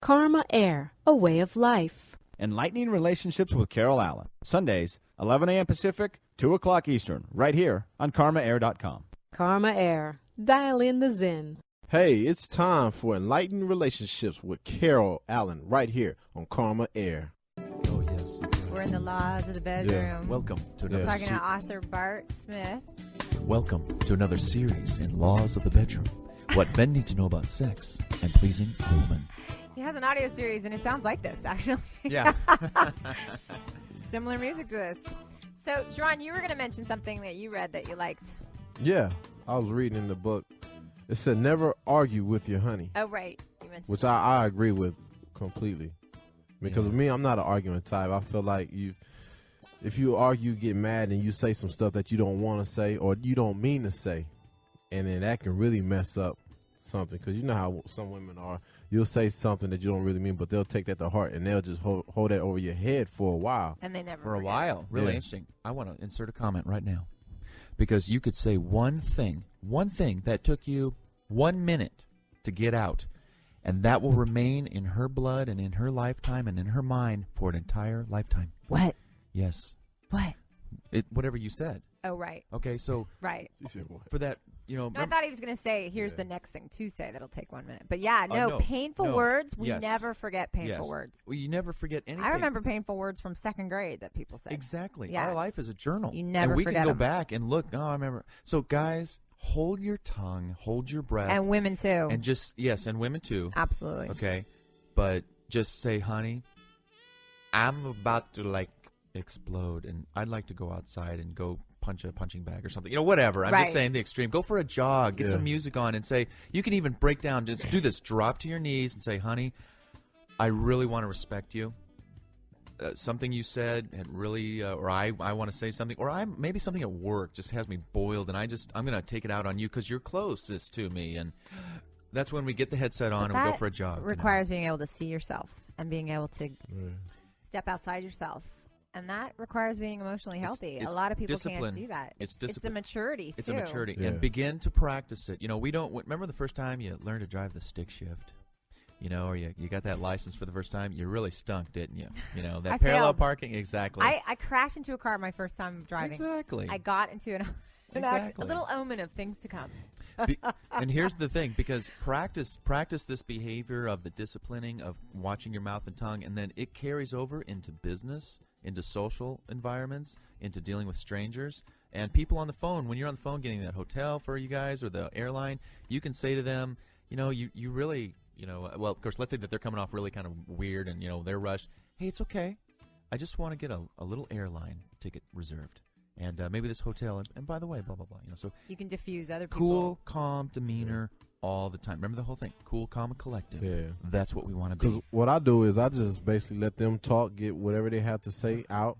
Karma Air, a way of life. Enlightening Relationships with Carol Allen. Sundays, 11 a.m. Pacific, 2 o'clock Eastern, right here on KarmaAir.com. Karma Air. Dial in the Zen. Hey, it's time for Enlightening Relationships with Carol Allen right here on Karma Air. Oh, yes. We're in the laws of the bedroom. Yeah. Welcome to another We're talking to author Bart Smith. Welcome to another series in Laws of the Bedroom. What men need to know about sex and pleasing a woman. He has an audio series, and it sounds like this, actually. Yeah. Similar music to this. So, Jerron, you were going to mention something that you read that you liked. Yeah, I was reading in the book. It said, never argue with your honey, Oh, right. You mentioned which I agree with completely. Because of me, I'm not an argument type. I feel like if you argue, get mad, and you say some stuff that you don't want to say or you don't mean to say, and then that can really mess up something. Because you know how some women are. You'll say something that you don't really mean, but they'll take that to heart, and they'll just hold that over your head for a while. And they never For a forget. while. Really Yeah. interesting. I want to insert a comment right now. Because you could say one thing that took you 1 minute to get out, and that will remain in her blood and in her lifetime and in her mind for an entire lifetime. What? Yes. What? Whatever you said. Oh, right. Okay, so Right. She said, what? for that, No, I thought he was going to say, here's the next thing to say that'll take 1 minute. But yeah, no, painful no. words, we Yes. never forget painful Yes. words. Well, you never forget anything. I remember painful words from second grade that people say. Exactly. Yeah. Our life is a journal. You never and we forget can go 'em. back and look. Oh, I remember. So, guys, hold your tongue, hold your breath. And women, too. And just, yes, and women, too. Absolutely. Okay. But just say, honey, I'm about to, explode, and I'd like to go outside and go punch a punching bag or something. Whatever. I'm Right. just saying the extreme. Go for a jog. Get some music on and say, you can even break down. Just do this. Drop to your knees and say, honey, I really want to respect you. Something you said had really, or I want to say something, or maybe something at work just has me boiled, and I'm going to take it out on you because you're closest to me. And that's when we get the headset on and we go for a jog. Requires being able to see yourself and being able to step outside yourself. And that requires being emotionally healthy. It's a lot of people discipline. can't do that. It's It's a discipline. maturity, too. It's a maturity. Yeah. And begin to practice it. We don't remember the first time you learned to drive the stick shift, or you got that license for the first time. You really stunk, didn't you? That I parallel failed. parking. Exactly. I crashed into a car my first time driving. Exactly. I got into an Exactly. a little omen of things to come. And here's the thing, because practice this behavior of the disciplining of watching your mouth and tongue, and then it carries over into business, into social environments, into dealing with strangers and people on the phone. When you're on the phone getting that hotel for you guys or the airline, you can say to them, you really, well, of course, let's say that they're coming off really kind of weird and, they're rushed. Hey, it's okay. I just want to get a little airline ticket reserved. And maybe this hotel, and by the way, blah, blah, blah. So You can diffuse other people. cool, calm demeanor all the time. Remember the whole thing. Cool, calm, and collective. Yeah. That's what we want to Because be. what I do is I just basically let them talk, get whatever they have to say out.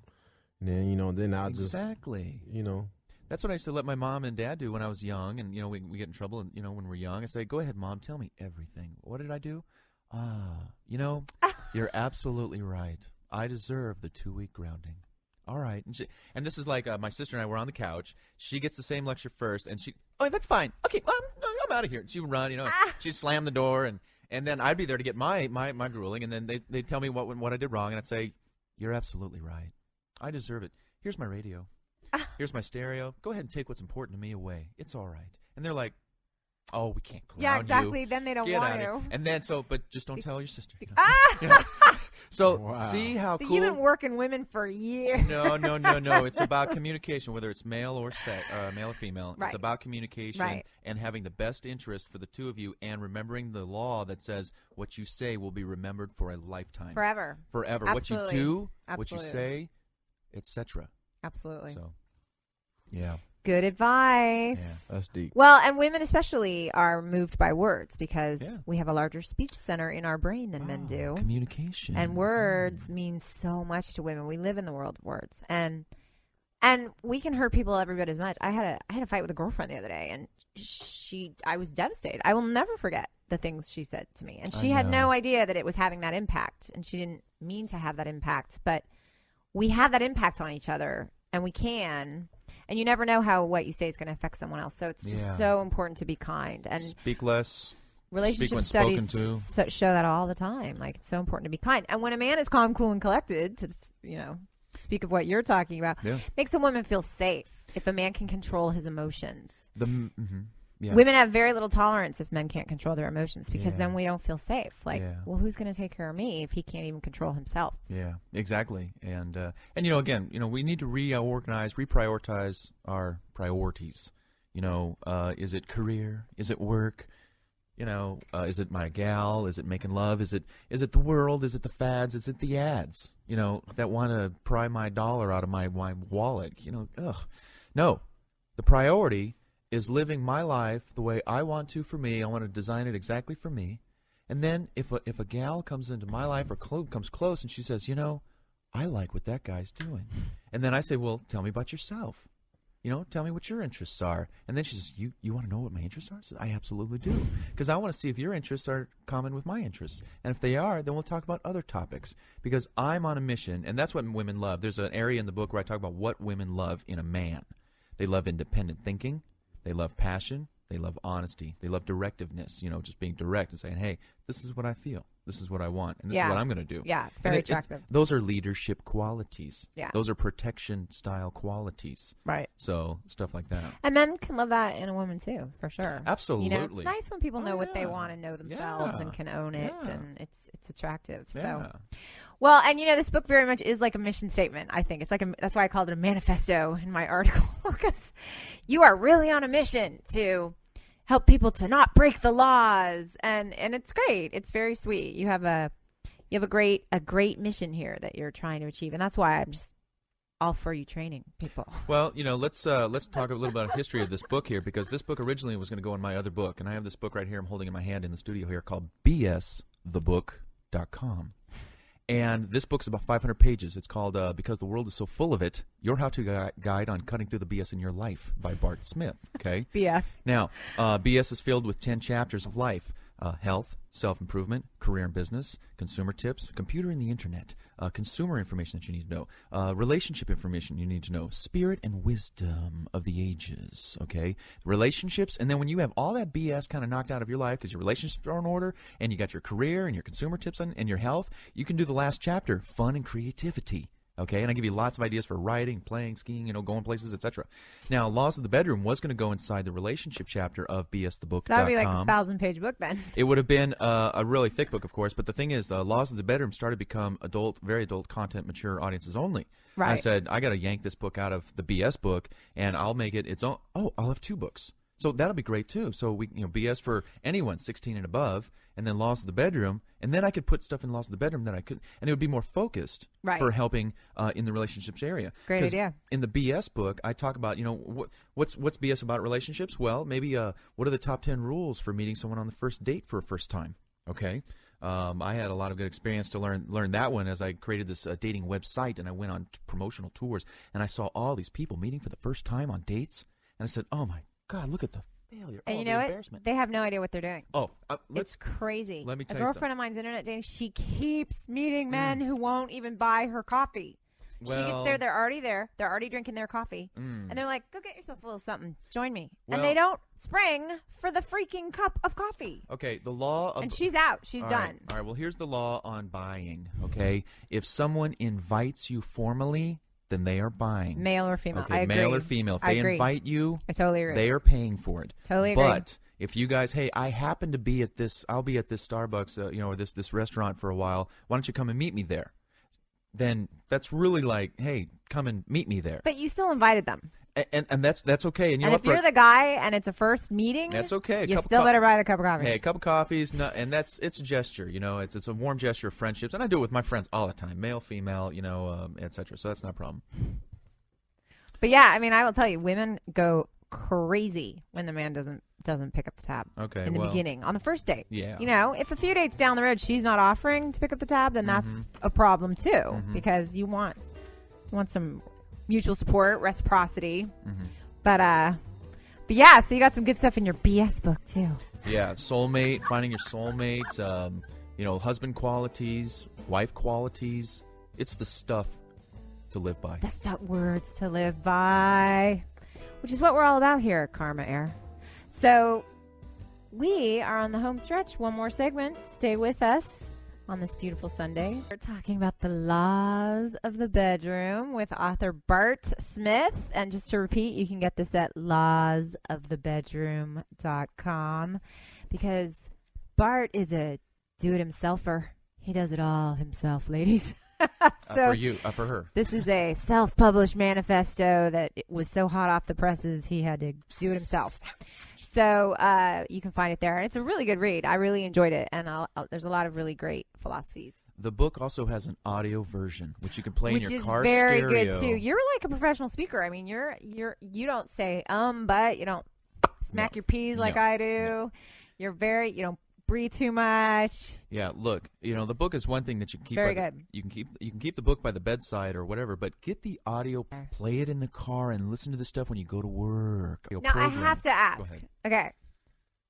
And then, then I'll Exactly. just, That's what I used to let my mom and dad do when I was young. And, we get in trouble. And, when we're young, I say, go ahead, Mom, tell me everything. What did I do? You're absolutely right. I deserve the 2-week grounding. All right. And this is like my sister and I were on the couch. She gets the same lecture first, and that's fine. Okay, I'm out of here. She would run, she'd slam the door, and then I'd be there to get my grueling, and then they'd tell me what I did wrong, and I'd say, you're absolutely right. I deserve it. Here's my radio. Here's my stereo. Go ahead and take what's important to me away. It's all right. And they're like, oh, we can't ground Yeah, exactly. you. Then they don't Get want out of to. here. And then, but just don't tell your sister. Ah! So Wow. see how So cool. you've been working women for years. No. It's about communication, whether it's male or female. Right. It's about communication Right. and having the best interest for the two of you, and remembering the law that says what you say will be remembered for a lifetime. Forever. Forever. Absolutely. What you do, Absolutely. what you say, etc. Absolutely. So, yeah. Good advice. that's deep. Well, and women especially are moved by words because Yeah. we have a larger speech center in our brain than men do. Communication. And words mean so much to women. We live in the world of words. And we can hurt people every bit as much. I had a fight with a girlfriend the other day, and I was devastated. I will never forget the things she said to me. And she had no idea that it was having that impact, and she didn't mean to have that impact, but we have that impact on each other, and we can. And you never know how what you say is going to affect someone else. So it's just so important to be kind. And speak less, relationship when studies spoken to. show that all the time. Like, it's so important to be kind. And when a man is calm, cool, and collected, to speak of what you're talking about, makes a woman feel safe if a man can control his emotions. Yeah. Women have very little tolerance if men can't control their emotions, because then we don't feel safe. Like, well, who's going to take care of me if he can't even control himself? Yeah, exactly. And again, we need to reprioritize our priorities. Is it career? Is it work? Is it my gal? Is it making love? Is it the world? Is it the fads? Is it the ads? That want to pry my dollar out of my wallet. No, the priority is living my life the way I want to for me. I want to design it exactly for me. And then if a gal comes into my life or comes close and she says, I like what that guy's doing. And then I say, well, tell me about yourself. Tell me what your interests are. And then she says, you want to know what my interests are? I said, I absolutely do. Because I want to see if your interests are common with my interests. And if they are, then we'll talk about other topics. Because I'm on a mission, and that's what women love. There's an area in the book where I talk about what women love in a man. They love independent thinking. They love passion. They love honesty. They love directiveness, just being direct and saying, hey, this is what I feel. This is what I want. And this is what I'm going to do. Yeah, it's very attractive. Those are leadership qualities. Yeah. Those are protection-style qualities. Right. So, stuff like that. And men can love that in a woman, too, for sure. Absolutely. It's nice when people know what they want and know themselves and can own it, and it's attractive. Yeah. So, well, and this book very much is like a mission statement, I think. It's like that's why I called it a manifesto in my article, because you are really on a mission to help people to not break the laws, and it's great. It's very sweet. You have a great mission here that you're trying to achieve, and that's why I'm just all for you training people. Well, let's talk a little about a history of this book here, because this book originally was going to go in my other book, and I have this book right here I'm holding in my hand in the studio here called BSthebook.com. And this book's about 500 pages. It's called Because the World is So Full of It, Your How-To Guide on Cutting Through the BS in Your Life by Bart Smith. Okay? BS. Now, BS is filled with 10 chapters of life. Health, self-improvement, career and business, consumer tips, computer and the internet, consumer information that you need to know, relationship information you need to know, spirit and wisdom of the ages, okay? Relationships, and then when you have all that BS kind of knocked out of your life because your relationships are in order and you got your career and your consumer tips and your health, you can do the last chapter, fun and creativity. Okay, and I give you lots of ideas for writing, playing, skiing, going places, etc. Now, Laws of the Bedroom was going to go inside the relationship chapter of BSthebook.com. So that would be like a 1,000-page book then. It would have been a really thick book, of course, but the thing is, Laws of the Bedroom started to become very adult content, mature audiences only. Right. And I said, I got to yank this book out of the BS book, and I'll make it its own. Oh, I'll have 2 books. So that'll be great too. So we, BS for anyone 16 and above, and then Laws of the Bedroom, and then I could put stuff in Laws of the Bedroom that I could, and it would be more focused for helping in the relationships area. Great idea. In the BS book, I talk about what's BS about relationships. Well, maybe what are the top 10 rules for meeting someone on the first date for a first time? Okay. I had a lot of good experience to learn that one as I created this dating website, and I went on promotional tours, and I saw all these people meeting for the first time on dates, and I said, oh my God, look at the failure. And the you know what? embarrassment. They have no idea what they're doing. Oh, it's crazy. Let me tell a you girlfriend of mine's internet dating. She keeps meeting men who won't even buy her coffee. She gets there, they're already there. They're already drinking their coffee. And they're like, go get yourself a little something. Join me. And they don't spring for the freaking cup of coffee. Okay, the law of... And she's out. She's done. All right, well, here's the law on buying, okay? If someone invites you formally, then they are buying. Male or female. Okay, I agree. male or female. If they invite you, I totally agree. They are paying for it. Totally agree. But if you guys, hey, I happen to be at this, I'll be at this Starbucks, or this restaurant for a while. Why don't you come and meet me there? Then that's really like, hey, come and meet me there. But you still invited them. And that's okay. And, if you're the guy and it's a first meeting, that's okay. You still better buy the cup of coffee. Hey, a cup of coffee is not, and it's a gesture. It's a warm gesture of friendships, and I do it with my friends all the time, male, female, etc. So that's not a problem. But yeah, I mean, I will tell you, women go crazy when the man doesn't pick up the tab. Okay, in the beginning, on the first date. Yeah. If a few dates down the road she's not offering to pick up the tab, then that's a problem too, because you want some mutual support, reciprocity. But yeah, so you got some good stuff in your BS book too. Yeah, soulmate, finding your soulmate, husband qualities, wife qualities. It's the stuff to live by. The words to live by, which is what we're all about here at Karma Air. So we are on the home stretch. One more segment. Stay with us on this beautiful Sunday. We're talking about the laws of the bedroom with author Bart Smith. And just to repeat, you can get this at lawsofthebedroom.com because Bart is a do-it-himselfer. He does it all himself, ladies. For you, for her. This is a self-published manifesto that was so hot off the presses he had to do it himself. So you can find it there. And it's a really good read. I really enjoyed it. And there's a lot of really great philosophies. The book also has an audio version, which you can play in your car stereo. Which is very good, too. You're like a professional speaker. I mean, you don't say, but you don't smack your P's like I do. No. You don't breathe too much. Yeah, look, the book is one thing that you can keep. Very good. You can keep the book by the bedside or whatever, but get the audio, play it in the car, and listen to the stuff when you go to work. Now I have to ask. Okay,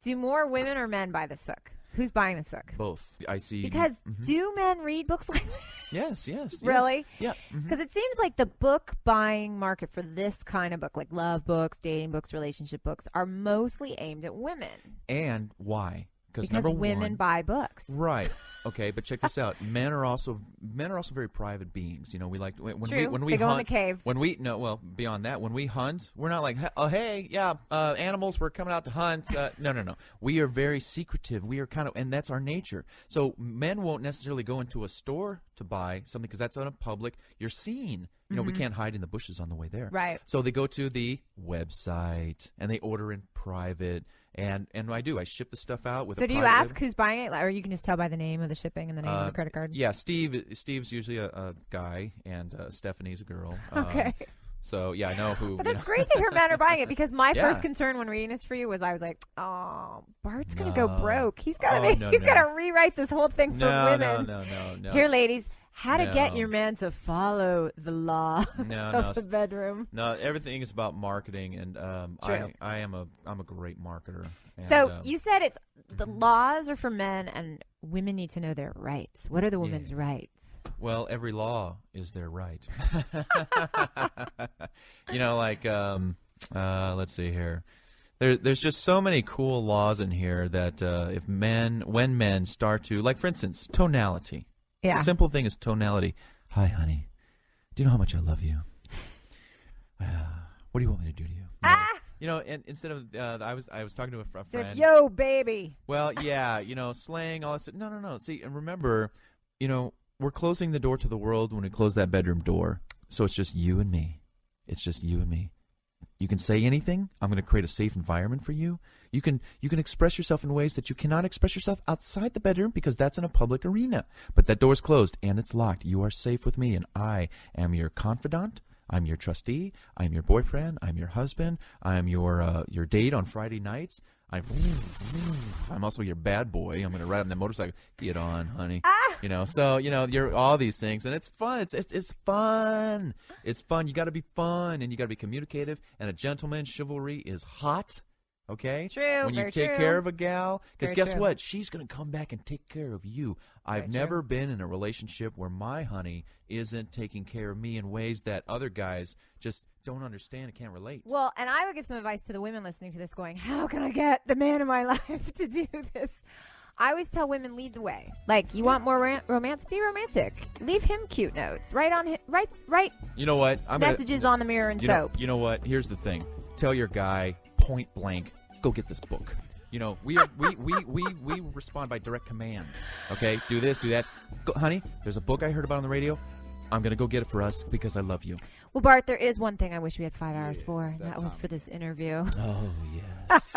do more women or men buy this book? Who's buying this book? Both. I see. Because do men read books like this? Yes. Really? Yeah. Because it seems like the book buying market for this kind of book, like love books, dating books, relationship books, are mostly aimed at women. And why? Because number women buy books. Right. Okay, but check this out. Men are also very private beings. We like when True. we they go hunt, in the cave. Beyond that, when we hunt, we're not like, oh hey, yeah, animals, we're coming out to hunt. No. We are very secretive. We are and that's our nature. So men won't necessarily go into a store to buy something because that's on a public. You're seen. We can't hide in the bushes on the way there. Right. So they go to the website and they order in private. And I do. I ship the stuff out with. So do you ask who's buying it, or you can just tell by the name of the shipping and the name of the credit card? Yeah, Steve's usually a guy, and Stephanie's a girl. Okay. So yeah, I know who. But that's great to hear men are buying it because my first concern when reading this for you was I was like, oh, Bart's gonna go broke. He's gotta rewrite this whole thing for women. No. Here, ladies. How to get your man to follow the law of the bedroom. No, everything is about marketing, and I'm a great marketer. And, so you said it's the laws are for men, and women need to know their rights. What are the women's rights? Well, every law is their right. Let's see here. There's just so many cool laws in here that when men start to, like for instance, tonality. Yeah. Simple thing is tonality. Hi, honey. Do you know how much I love you? What do you want me to do to you? And instead of I was talking to a friend. Yo, baby. Well, yeah, slang, all that stuff. No. See, and remember, we're closing the door to the world when we close that bedroom door. So it's just you and me. It's just you and me. You can say anything. I'm going to create a safe environment for you. You can express yourself in ways that you cannot express yourself outside the bedroom because that's in a public arena. But that door's closed and it's locked. You are safe with me, and I am your confidant. I'm your trustee. I'm your boyfriend. I'm your husband. I'm your date on Friday nights. I'm also your bad boy. I'm going to ride on the motorcycle. Get on, honey. So you're all these things, and it's fun. It's fun. It's fun. You got to be fun, and you got to be communicative. And a gentleman, chivalry is hot. Okay. True. When you take care of a gal, because guess what? She's going to come back and take care of you. I've never been in a relationship where my honey isn't taking care of me in ways that other guys just don't understand and can't relate. Well, and I would give some advice to the women listening to this going, how can I get the man in my life to do this? I always tell women, lead the way. Like, you want more romance? Be romantic. Leave him cute notes. Write You know what? messages on the mirror and soap. You know what? Here's the thing. Tell your guy point blank, go get this book. We respond by direct command. Okay? Do this, do that. Go, honey, there's a book I heard about on the radio. I'm going to go get it for us because I love you. Well, Bart, there is one thing I wish we had 5 hours for, and that was for this interview. Oh, yes.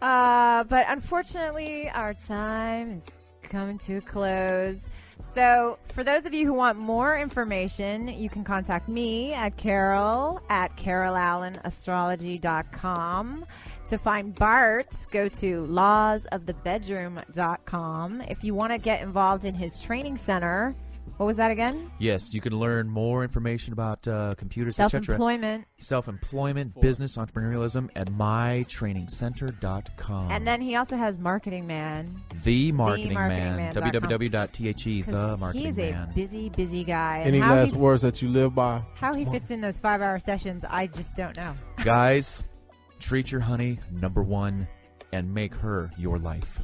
But unfortunately, our time is coming to a close. So for those of you who want more information, you can contact me at Carol at CarolAllenAstrology.com. To find Bart, go to lawsofthebedroom.com. If you want to get involved in his training center, what was that again? Yes, you can learn more information about computers, etc. Self-employment, business, entrepreneurialism at mytrainingcenter.com. And then he also has Marketing Man. The Marketing Man. www.the Marketing He's a busy guy. Any last words that you live by? How he fits in those 5-hour sessions, I just don't know. Guys, treat your honey number one and make her your life.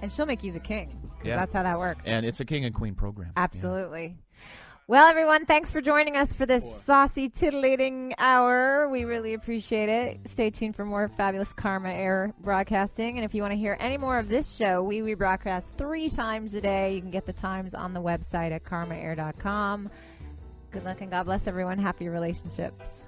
And she'll make you the king. 'Cause Yeah. that's how that works. And it's a king and queen program. Absolutely. Well, everyone, thanks for joining us for this saucy, titillating hour. We really appreciate it. Stay tuned for more fabulous Karma Air broadcasting. And if you want to hear any more of this show, we rebroadcast 3 times a day. You can get the times on the website at karmaair.com. Good luck and God bless everyone. Happy relationships.